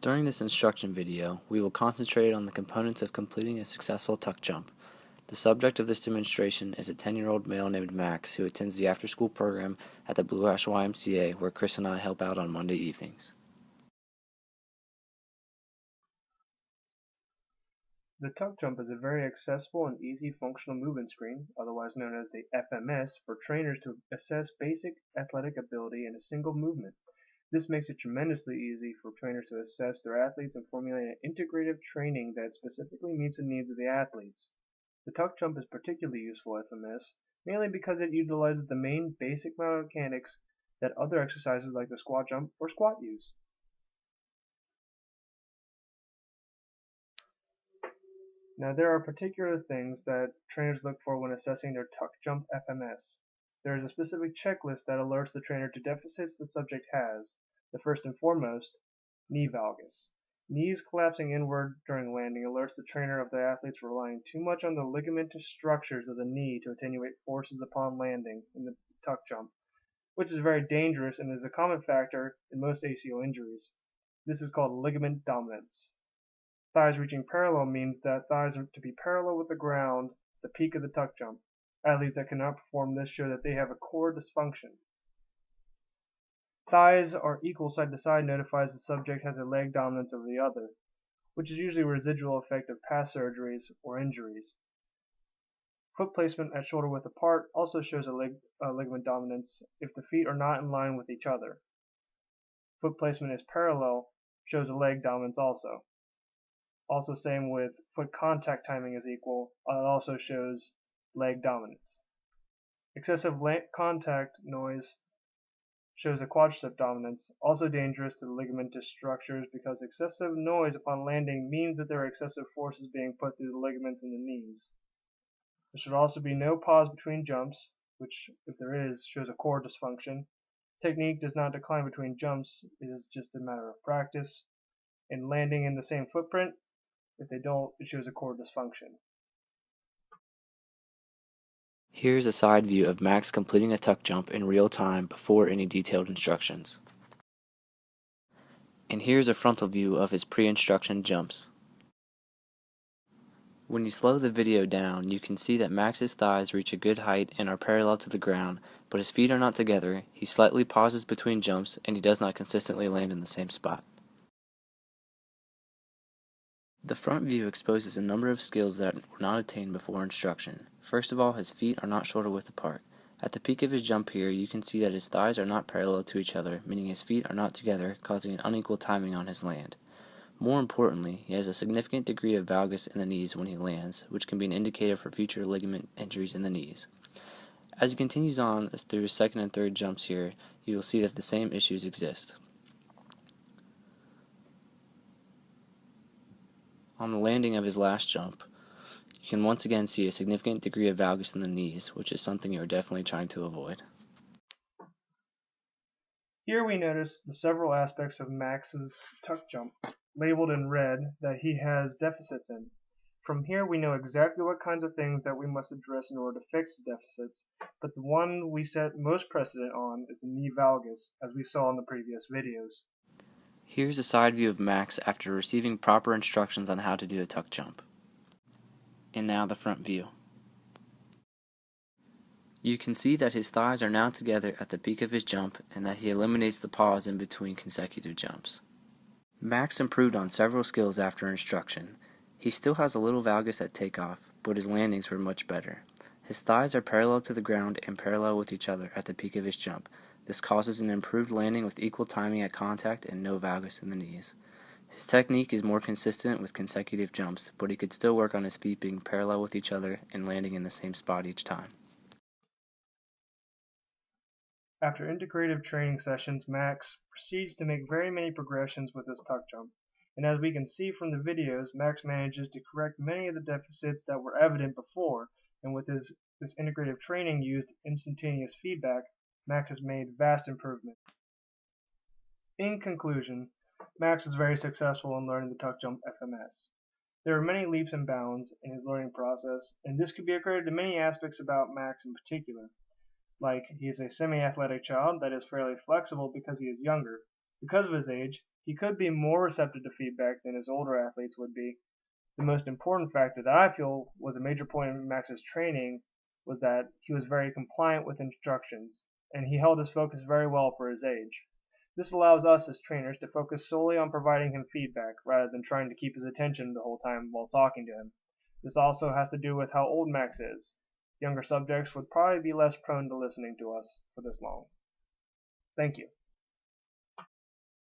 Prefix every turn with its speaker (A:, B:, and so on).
A: During this instruction video, we will concentrate on the components of completing a successful tuck jump. The subject of this demonstration is a 10-year-old male named Max who attends the after-school program at the Blue Ash YMCA where Chris and I help out on Monday evenings.
B: The tuck jump is a very accessible and easy functional movement screen, otherwise known as the FMS, for trainers to assess basic athletic ability in a single movement. This makes it tremendously easy for trainers to assess their athletes and formulate an integrative training that specifically meets the needs of the athletes. The tuck jump is particularly useful FMS, mainly because it utilizes the main basic mechanics that other exercises like the squat jump or squat use. Now there are particular things that trainers look for when assessing their tuck jump FMS. There is a specific checklist that alerts the trainer to deficits the subject has. The first and foremost, knee valgus. Knees collapsing inward during landing alerts the trainer of the athletes relying too much on the ligamentous structures of the knee to attenuate forces upon landing in the tuck jump, which is very dangerous and is a common factor in most ACL injuries. This is called ligament dominance. Thighs reaching parallel means that thighs are to be parallel with the ground at the peak of the tuck jump. Athletes that cannot perform this show that they have a core dysfunction. Thighs are equal side to side notifies the subject has a leg dominance over the other, which is usually a residual effect of past surgeries or injuries. Foot placement at shoulder width apart also shows a ligament dominance if the feet are not in line with each other. Foot placement is parallel shows a leg dominance also. Also same with foot contact timing is equal, it also shows leg dominance. Excessive contact noise shows a quadricep dominance, also dangerous to the ligamentous structures because excessive noise upon landing means that there are excessive forces being put through the ligaments in the knees. There should also be no pause between jumps, which if there is shows a core dysfunction. Technique does not decline between jumps, it is just a matter of practice. And landing in the same footprint, if they don't, it shows a core dysfunction.
A: Here's a side view of Max completing a tuck jump in real time before any detailed instructions. And here's a frontal view of his pre-instruction jumps. When you slow the video down, you can see that Max's thighs reach a good height and are parallel to the ground, but his feet are not together, he slightly pauses between jumps, and he does not consistently land in the same spot. The front view exposes a number of skills that were not attained before instruction. First of all, his feet are not shoulder width apart. At the peak of his jump here, you can see that his thighs are not parallel to each other, meaning his feet are not together, causing an unequal timing on his land. More importantly, he has a significant degree of valgus in the knees when he lands, which can be an indicator for future ligament injuries in the knees. As he continues on through his second and third jumps here, you will see that the same issues exist. On the landing of his last jump, you can once again see a significant degree of valgus in the knees, which is something you are definitely trying to avoid.
B: Here we notice the several aspects of Max's tuck jump, labeled in red, that he has deficits in. From here we know exactly what kinds of things that we must address in order to fix his deficits, but the one we set most precedent on is the knee valgus, as we saw in the previous videos.
A: Here's a side view of Max after receiving proper instructions on how to do a tuck jump. And now the front view. You can see that his thighs are now together at the peak of his jump and that he eliminates the pause in between consecutive jumps. Max improved on several skills after instruction. He still has a little valgus at takeoff, but his landings were much better. His thighs are parallel to the ground and parallel with each other at the peak of his jump. This causes an improved landing with equal timing at contact and no valgus in the knees. His technique is more consistent with consecutive jumps, but he could still work on his feet being parallel with each other and landing in the same spot each time.
B: After integrative training sessions, Max proceeds to make very many progressions with his tuck jump. And as we can see from the videos, Max manages to correct many of the deficits that were evident before, and with this integrative training used instantaneous feedback, Max has made vast improvement. In conclusion, Max is very successful in learning the tuck jump FMS. There are many leaps and bounds in his learning process, and this could be accredited to many aspects about Max in particular. Like, he is a semi-athletic child that is fairly flexible because he is younger. Because of his age, He could be more receptive to feedback than his older athletes would be. The most important factor that I feel was a major point in Max's training was that he was very compliant with instructions, and he held his focus very well for his age. This allows us as trainers to focus solely on providing him feedback rather than trying to keep his attention the whole time while talking to him. This also has to do with how old Max is. Younger subjects would probably be less prone to listening to us for this long. Thank you.